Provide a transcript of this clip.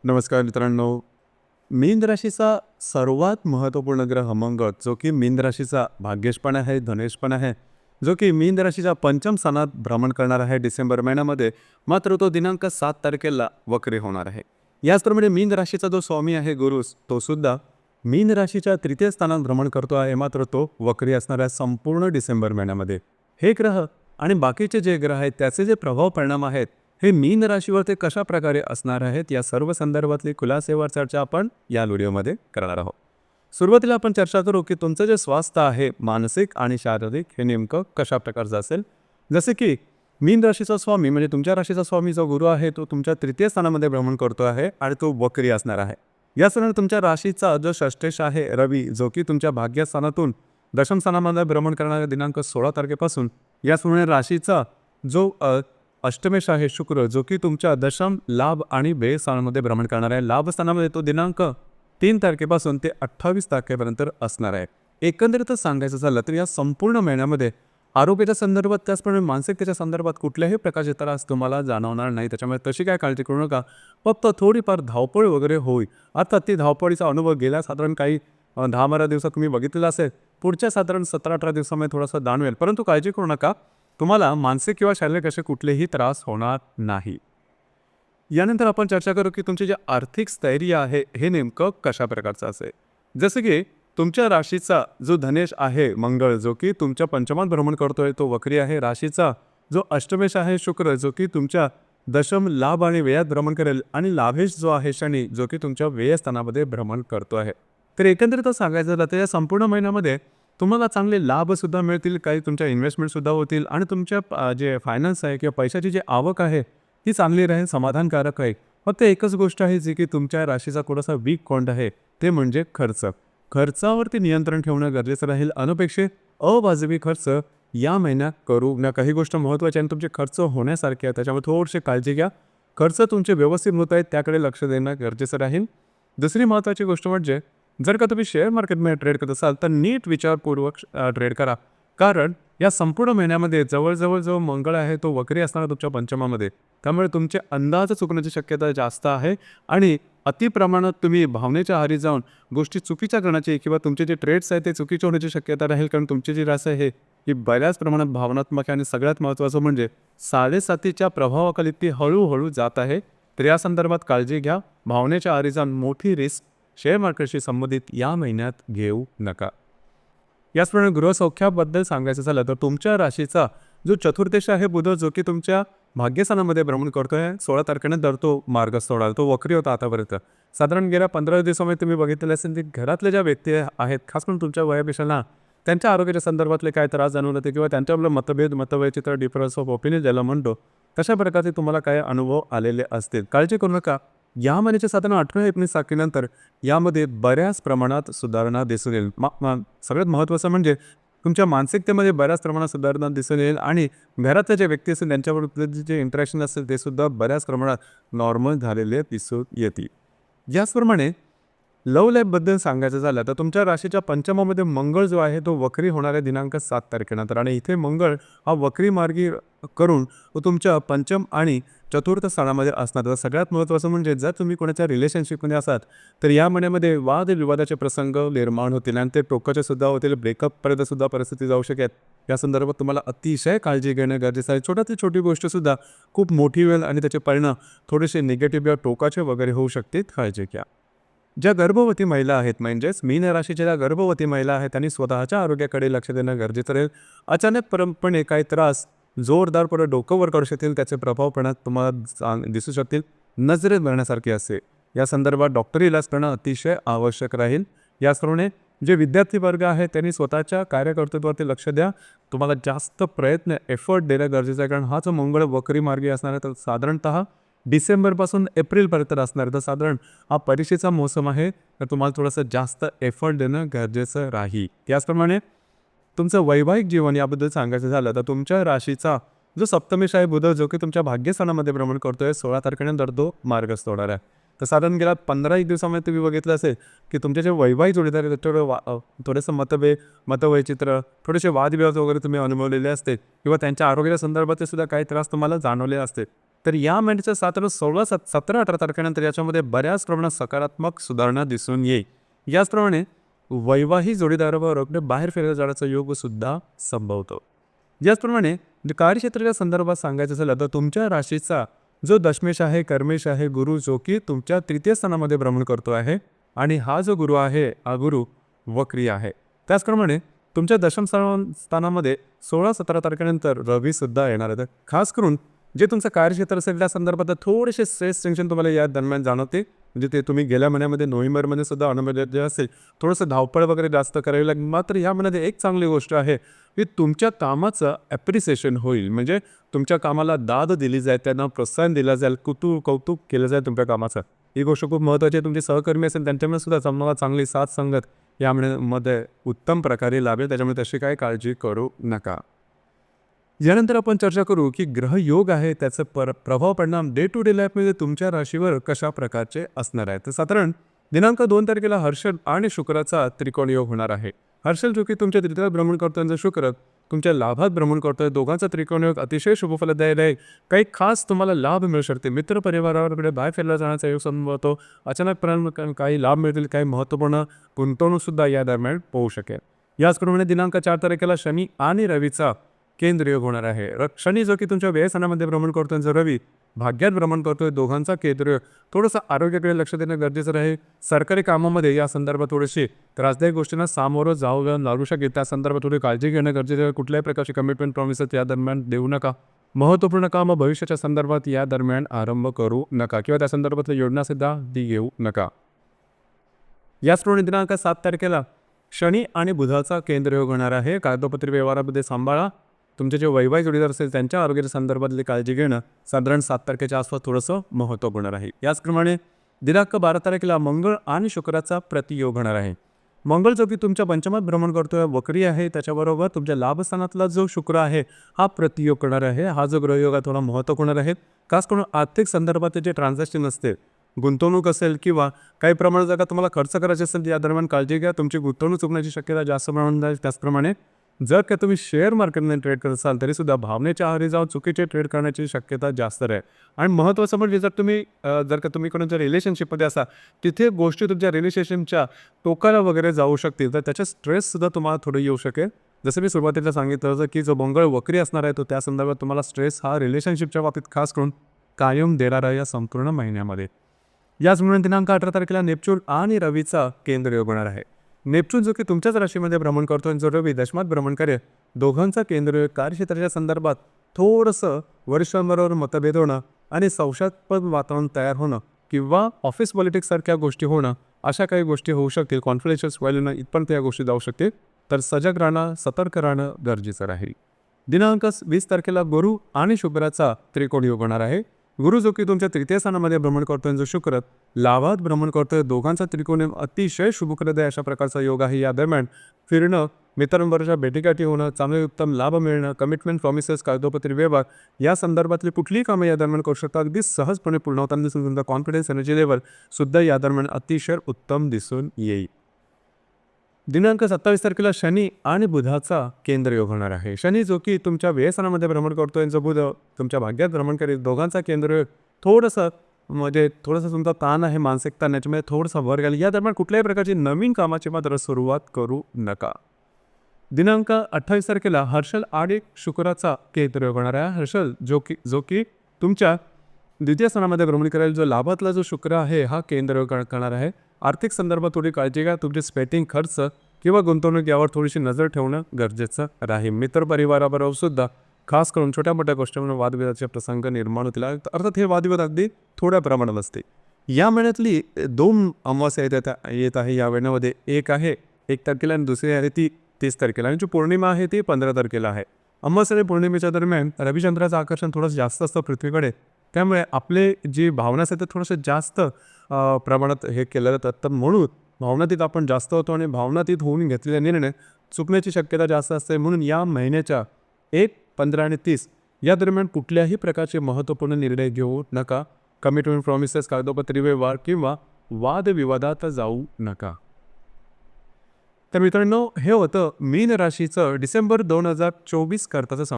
नमस्कार मित्रांनो. मीन राशीचा सर्वात महत्त्वपूर्ण ग्रह मंगळ, जो की मीन राशीचा भाग्येश पण आहे, धनेश पण आहे, जो की मीन राशीच्या पंचम स्थानात भ्रमण करणार आहे डिसेंबर महिन्यामध्ये. मात्र तो दिनांक 7 तारखेला वक्री होणार आहे. याचप्रमाणे मीन राशीचा जो स्वामी आहे गुरु, तो सुद्धा मीन राशीच्या तृतीय स्थानात भ्रमण करतो आहे. मात्र तो वक्री असणार आहे संपूर्ण डिसेंबर महिन्यामध्ये. हे ग्रह आणि बाकीचे जे ग्रह आहेत त्याचे जे प्रभाव परिणाम आहेत, हे मीन राशीवर ते कशा प्रकारे असणार आहेत, या सर्व संदर्भातली खुलासेवर चर्चा आपण या व्हिडिओमध्ये करणार आहोत. सुरुवातीला आपण चर्चा करू की तुमचं जे स्वास्थ्य आहे, मानसिक आणि शारीरिक, हे नेमकं कशा प्रकारचं असेल. जसे की मीन राशीचा स्वामी म्हणजे तुमच्या राशीचा स्वामी जो गुरु आहे, तो तुमच्या तृतीय स्थानामध्ये भ्रमण करतो आहे आणि तो वक्री असणार आहे. याचप्रमाणे तुमच्या राशीचा जो षष्ठेश आहे रवी, जो की तुमच्या भाग्यस्थानातून दशम स्थानामध्ये भ्रमण करणाऱ्या दिनांक 16 तारखेपासून. याचप्रमाणे राशीचा जो अष्टमेश आहे शुक्र, जो की तुमच्या दशम, लाभ आणि व्यय स्थानामध्ये भ्रमण करणार आहे. लाभ स्थानामध्ये तो दिनांक 3 तारखेपासून ते 28 तारखेपर्यंत असणार आहे. एकंदरीतच सांगायचं झालं तर या संपूर्ण महिन्यामध्ये आरोग्याच्या संदर्भात, त्याचप्रमाणे मानसिकतेच्या संदर्भात कुठल्याही प्रकारचे त्रास तुम्हाला जाणवणार नाही. त्याच्यामुळे तशी काय काळजी करू नका. फक्त थोडीफार धावपळ वगैरे होईल. अर्थात ती धावपळीचा अनुभव गेल्या साधारण काही 10-12 दिवसात तुम्ही बघितलेला असेल. पुढच्या साधारण 17-18 दिवसामध्ये थोडासा जाणवेल. परंतु काळजी करू नका. तुम्हाला मानसिक किंवा शारीरिक असे कुठलेही त्रास होणार नाही. यानंतर आपण चर्चा करू की तुमचे जे आर्थिक स्थैर्य आहे, हे नेमकं कशा प्रकारचं असेल. जसं की तुमच्या राशीचा जो धनेश आहे मंगळ, जो की तुमच्या पंचमात भ्रमण करतोय, तो वक्री आहे. राशीचा जो अष्टमेश आहे शुक्र, जो की तुमच्या दशम, लाभ आणि व्ययात भ्रमण करेल. आणि लाभेश जो आहे शनी, जो की तुमच्या व्ययस्थानामध्ये भ्रमण करतो आहे. तर एकंदरीतच सांगायचं झालं तर या संपूर्ण महिन्यामध्ये तुम्हाला चांगले लाभसुद्धा मिळतील, काही तुमच्या इन्व्हेस्टमेंटसुद्धा होतील आणि तुमच्या जे फायनान्स आहे किंवा पैशाची जी आवक आहे, ती चांगली राहील, समाधानकारक आहे. फक्त एकच गोष्ट आहे जी की तुमच्या राशीचा थोडासा वीक पॉईंट आहे, ते म्हणजे खर्च. खर्चावरती नियंत्रण ठेवणं गरजेचं राहील. अनपेक्षित अवाजवी खर्च या महिन्यात करू नका. काही गोष्ट महत्त्वाची आणि तुमचे खर्च होण्यासारखे आहे, त्याच्यामुळे थोडीशी काळजी घ्या. खर्च तुमचे व्यवस्थित होत आहेत त्याकडे लक्ष देणं गरजेचं राहील. दुसरी महत्त्वाची गोष्ट म्हणजे जर का तुम्ही शेअर मार्केटमध्ये ट्रेड करत असाल तर नीट विचारपूर्वक ट्रेड करा. कारण या संपूर्ण महिन्यामध्ये जवळजवळ जो मंगळ आहे तो वक्री असणार तुमच्या पंचमामध्ये. त्यामुळे तुमचे अंदाज चुकण्याची शक्यता जास्त आहे आणि अतिप्रमाणात तुम्ही भावनेच्या आहारी जाऊन गोष्टी चुकीच्या करण्याची किंवा तुमचे जे ट्रेड्स आहेत ते चुकीचे होण्याची शक्यता राहील. कारण तुमची जी रास आहे ही बऱ्याच प्रमाणात भावनात्मक आहे आणि सगळ्यात महत्त्वाचं म्हणजे 7.5च्या प्रभावाखाली ती हळूहळू जात आहे. तर या संदर्भात काळजी घ्या. भावनेच्या आहारी जाऊन मोठी रिस्क शेअर मार्केटशी संबंधित या महिन्यात घेऊ नका. याचप्रमाणे गृहसौख्याबद्दल सांगायचं झालं तर तुमच्या राशीचा जो चतुर्दश आहे बुध, जो की तुमच्या भाग्यस्थानामध्ये भ्रमण करतोय, 16 तारखेनंतर तो मार्गस्थ होणार. तो वक्री होता आतापर्यंत. साधारण गेल्या 15 दिवसामध्ये तुम्ही बघितलेले असेल की घरातले ज्या व्यक्ती आहेत, खास करून तुमच्या वयापेक्षा लहान, त्यांच्या आरोग्याच्या संदर्भातले काय त्रास जाणवले होते किंवा त्यांच्याबद्दल मतवैचित्र, डिफरन्स ऑफ ओपिनियन ज्याला म्हणतो, तशा प्रकारचे तुम्हाला काय अनुभव आलेले असतील. काळजी करू नका. या महिन्याच्या साधारण 18-19 तारखेनंतर यामध्ये बऱ्याच प्रमाणात सुधारणा दिसून येईल. सगळ्यात महत्त्वाचं म्हणजे तुमच्या मानसिकतेमध्ये बऱ्याच प्रमाणात सुधारणा दिसून येईल आणि घरातल्या ज्या व्यक्ती असतील त्यांच्याबरोबर जे इंटरॅक्शन असेल ते सुद्धा बऱ्याच प्रमाणात नॉर्मल झालेले दिसून येतील. याचप्रमाणे लव लाईफबद्दल सांगायचं झालं तर तुमच्या राशीच्या पंचमामध्ये मंगळ जो आहे तो वक्री होणाऱ्या दिनांक 7 तारखेनंतर. आणि इथे मंगळ हा वक्री मार्गी करून तो तुमच्या पंचम आणि चतुर्थ स्थानामध्ये असणार. तर सगळ्यात महत्त्वाचं म्हणजे जर तुम्ही कोणाच्या रिलेशनशिपमध्ये असाल तर या महिन्यामध्ये वादविवादाचे प्रसंग निर्माण होतील आणि ते टोकाचे सुद्धा होतील. ब्रेकअपपर्यंत सुद्धा परिस्थिती जाऊ शकेल. या संदर्भात तुम्हाला अतिशय काळजी घेणं गरजेचं आहे. छोट्यातली छोटी गोष्टसुद्धा खूप मोठी होईल आणि त्याचे परिणाम थोडेसे निगेटिव्ह या टोकाचे वगैरे होऊ शकतील. काळजी घ्या. ज्या गर्भवती महिला आहेत, म्हणजेच मीन राशीच्या ज्या गर्भवती महिला आहेत, त्यांनी स्वतःच्या आरोग्याकडे लक्ष देणं गरजेचं राहील. अचानकपणे काही त्रास जोरदारपणे डोकं वर करू शकतील, त्याचे प्रभावपणात तुम्हाला दिसू शकतील. नजरेत बघण्यासारखे असे या संदर्भात डॉक्टरी इलाज करणं अतिशय आवश्यक राहील. याचप्रमाणे जे विद्यार्थी वर्ग आहे त्यांनी स्वतःच्या कार्यकर्तृत्वावरती लक्ष द्या. तुम्हाला जास्त प्रयत्न, एफर्ट देणं गरजेचं आहे. कारण हा जो मंगळ वक्री मार्गी असणार आहे तर साधारणतः डिसेंबरपासून एप्रिलपर्यंत असणार. तर साधारण हा परीक्षेचा मोसम आहे, तर तुम्हाला थोडंसं जास्त एफर्ट देणं गरजेचं राहील. त्याचप्रमाणे तुमचं वैवाहिक जीवन याबद्दल सांगायचं झालं तर तुमच्या राशीचा जो सप्तमेश आहे बुध, जो की तुमच्या भाग्यस्थानामध्ये भ्रमण करतोय, 16 तारखेनंतर तो मार्गस्थ होणार आहे. तर साधारण गेल्या 15 दिवसामध्ये तुम्ही बघितलं असेल की तुमचे जे वैवाहिक जोडीदार आहेत त्याच्यावर थोडंसं मतवैचित्र, थोडेसे वादविवाद वगैरे तुम्ही अनुभवलेले असते किंवा त्यांच्या आरोग्याच्या संदर्भात सुद्धा काही त्रास तुम्हाला जाणवले असते. तर या महिन्याच्या 17, 18 तारखेनंतर याच्यामध्ये बऱ्याच प्रमाणात सकारात्मक सुधारणा दिसून येईल. याचप्रमाणे वैवाहिक जोडीदाराबरोबर बाहेर फिरायला जाण्याचा योग सुद्धा संभवतो. याचप्रमाणे कार्यक्षेत्राच्या संदर्भात सांगायचं झालं तर तुमच्या राशीचा जो दशमेश आहे, कर्मेश आहे, गुरु जो की तुमच्या तृतीय स्थानामध्ये भ्रमण करतो आहे आणि हा जो गुरु आहे हा गुरु वक्री आहे. त्याचप्रमाणे तुमच्या दशम स्थानामध्ये 16-17 तारखेनंतर रवी सुद्धा येणार आहे. तर खास करून जे तुमचं कार्यक्षेत्र असेल त्या संदर्भात थोडेसे स्ट्रेस टेन्शन तुम्हाला या दरम्यान जाणवते. म्हणजे ते तुम्ही गेल्या महिन्यामध्ये नोव्हेंबरमध्ये सुद्धा अनुभवले असेल. थोडंसं धावपळ वगैरे जास्त करावी लागेल. मात्र या महिन्यात एक चांगली गोष्ट आहे की तुमच्या कामाचं ॲप्रिसिएशन होईल. म्हणजे तुमच्या कामाला दाद दिली जाईल, त्यांना प्रोत्साहन दिलं जाईल, कौतुक केलं जाईल तुमच्या कामाचं. ही गोष्ट खूप महत्त्वाची आहे. तुमचे सहकर्मी असेल त्यांच्यामुळे सुद्धा तुम्हाला चांगली साथ संगत या महिन्यामध्ये उत्तम प्रकारे लाभेल. त्याच्यामुळे तशी काही काळजी करू नका. यानंतर आपण चर्चा करू की ग्रहयोग आहे त्याचा प्रभाव परिणाम डे टू डे लाईफमध्ये तुमच्या राशीवर कशा प्रकारचे असणार आहे. तर साधारण दिनांक 2 तारखेला हर्षल आणि शुक्राचा त्रिकोण योग होणार आहे. हर्षल जो की तुमच्या तृतीयात भ्रमण करतोय, शुक्र तुमच्या लाभात भ्रमण करतोय. दोघांचा त्रिकोण योग अतिशय शुभफलदायी आहे. काही खास तुम्हाला लाभ मिळू शकते. मित्रपरिवाराकडे बाहेर फिरायला जाण्याचा योग संभवतो. अचानक काही लाभ मिळतील. काही महत्त्वपूर्ण गुंतवणूक सुद्धा या दरम्यान होऊ शकेल. याचप्रमाणे दिनांक 4 तारखेला शनी आणि रवीचा केंद्र योग होणार आहे. शनी जो की तुमच्या व्ययस्थानामध्ये भ्रमण करतोय, जो रवी भाग्यात भ्रमण करतोय, दोघांचा केंद्र थोडंसं आरोग्याकडे लक्ष देणं गरजेचं आहे. सरकारी कामामध्ये या संदर्भात थोडीशी त्रासदायक गोष्टींना सामोरं जाऊन लागू शकेल. त्या संदर्भात थोडी काळजी घेणं गरजेचं आहे. कुठल्याही प्रकारची कमिटमेंट प्रॉमिसेस या दरम्यान देऊ नका. महत्त्वपूर्ण कामं भविष्याच्या संदर्भात या दरम्यान आरंभ करू नका किंवा त्या संदर्भातल्या योजना सुद्धा ती घेऊ नका. याचप्रमाणे दिनांक 7 तारखेला शनी आणि बुधाचा केंद्र योग होणार आहे. कागदोपत्री व्यवहारामध्ये सांभाळा. तुमचे जे वैवाहिक जोडीदार असेल त्यांच्या आरोग्याच्या संदर्भातली काळजी घेणं साधारण 7 तारखेच्या आसपास थोडंसं महत्त्वपूर्ण आहे. याचप्रमाणे दिनांक 12 तारखेला मंगळ आणि शुक्राचा प्रतियोग होणार आहे. मंगळ जो की तुमच्या पंचमात भ्रमण करतोय, वक्री आहे. त्याच्याबरोबर तुमच्या लाभस्थानातला जो शुक्र आहे हा प्रतियोग करणार आहे. हा जो ग्रहयोग आहे थोडा महत्त्वपूर्ण आहे. खास करून आर्थिक संदर्भात जे ट्रान्झॅक्शन असते, गुंतवणूक असेल किंवा काही प्रमाणात जर का तुम्हाला खर्च करायचे असेल या दरम्यान काळजी घ्या. तुमची गुंतवणूक चुकण्याची शक्यता जास्त प्रमाणात आहे. त्याचप्रमाणे जर का तुम्ही शेअर मार्केटमध्ये ट्रेड करत असाल तरीसुद्धा भावनेच्या आहारी जाऊन चुकीचे ट्रेड करण्याची शक्यता जास्त आहे. आणि महत्त्वाचं म्हणजे जर का तुम्ही कोणाच्या रिलेशनशिपमध्ये असाल तिथे गोष्टी तुमच्या रिलेशनशिपच्या टोकाला वगैरे जाऊ शकतील. तर त्याचा स्ट्रेससुद्धा तुम्हाला थोडं येऊ शकेल. जसं मी सुरुवातीला सांगितलं होतं की जो मंगळ वक्री असणार आहे तो त्या संदर्भात तुम्हाला स्ट्रेस हा रिलेशनशिपच्या बाबतीत खास करून कायम देणार आहे या संपूर्ण महिन्यामध्ये. याचप्रमाणे दिनांक 18 तारखेला नेपच्यून आणि रवीचा केंद्र योग होणार आहे. नेपच्यून जो की तुमच्याच राशीमध्ये भ्रमण करतो, जो रवी दशमात भ्रमण करेल, दोघांचा केंद्र कार्यक्षेत्राच्या संदर्भात थोडंसं वरिष्ठांबरोबर मतभेद होणं आणि संशयास्पद वातावरण तयार होणं किंवा ऑफिस पॉलिटिक्ससारख्या गोष्टी होणं अशा काही गोष्टी होऊ शकतील. कॉन्फिडेन्शियल व्हॅल्यूनं इथपर्यंत या गोष्टी जाऊ शकतील. तर सजग राहणं, सतर्क राहणं गरजेचं राहील. दिनांक 20 तारखेला गुरु आणि शुक्राचा त्रिकोण योग होणार आहे. गुरु जो की तुमच्या तृतीय स्थानामध्ये भ्रमण करतोय, जो शुक्र लाभात भ्रमण करतोय, दोघांचा त्रिकोण अतिशय शुभप्रदाय अशा प्रकारचा योग आहे. या दरम्यान फिरणं, मित्रांबरोबरच्या भेटीगाठी होणं, चांगले उत्तम लाभ मिळणं, कमिटमेंट प्रॉमिसेस, कागदोपत्री व्यवहार या संदर्भातली कुठलीही कामं या दरम्यान करू शकता. अगदी सहजपणे पूर्ण होताना दिसून तुमचा कॉन्फिडन्स एनर्जी लेवल सुद्धा या दरम्यान अतिशय उत्तम दिसून येईल. दिनांक 27 तारखेला शनी आणि बुधाचा केंद्र योग होणार आहे. शनी जो की तुमच्या व्ययस्थानामध्ये भ्रमण करतोय, जो बुध तुमच्या भाग्यात भ्रमण करेल, दोघांचा केंद्र योग थोडंसं तुमचा ताण आहे, मानसिक ताण, याच्यामध्ये थोडंसं वर गेलं. या दरम्यान कुठल्याही प्रकारची नवीन कामाची मात्र सुरुवात करू नका. दिनांक 28 तारखेला हर्षल आणि शुक्राचा केंद्र योग होणार आहे. हर्षल जो की तुमच्या द्वितीय स्थानामध्ये भ्रमण करेल, जो लाभातला जो शुक्र आहे हा केंद्र योग करणार आहे. आर्थिक संदर्भात थोडी काळजी घ्या. तुमचे स्पेटिंग खर्च किंवा गुंतवणूक यावर थोडीशी नजर ठेवणं गरजेचं राहील. मित्रपरिवाराबरोबर सुद्धा खास करून छोट्या मोठ्या गोष्टींवर वादविवादाचे प्रसंग निर्माण होतील. अर्थात हे वादविवाद अगदी थोड्या प्रमाणात असते. या महिन्यातली 2 अमावास्या येत आहे या महिन्यामध्ये. एक आहे 1 तारखेला आणि दुसरी आहे ती 30 तारखेला आणि जी पौर्णिमा आहे ती 15 तारखेला आहे. अमावास्या आणि पौर्णिमेच्या दरम्यान रविचंद्राचं आकर्षण थोडंसं जास्त असतं पृथ्वीकडे. त्यामुळे आपले जी भावना असतात ते थोडंसं जास्त प्रमाणात हे केलं जातं. तर म्हणून भावनातीत आपण जास्त होतो आणि भावनातीत होऊन घेतलेले निर्णय चुकण्याची शक्यता जास्त असते. म्हणून या महिन्याच्या 1, 15 आणि 30 या दरम्यान कुठल्याही प्रकारचे महत्त्वपूर्ण निर्णय घेऊ नका. कमिटमेंट प्रॉमिसेस, कागदोपत्री व्यवहार किंवा वादविवादात जाऊ नका. तर मित्रांनो, हे होतं मीन राशीचं डिसेंबर 2024 करताचं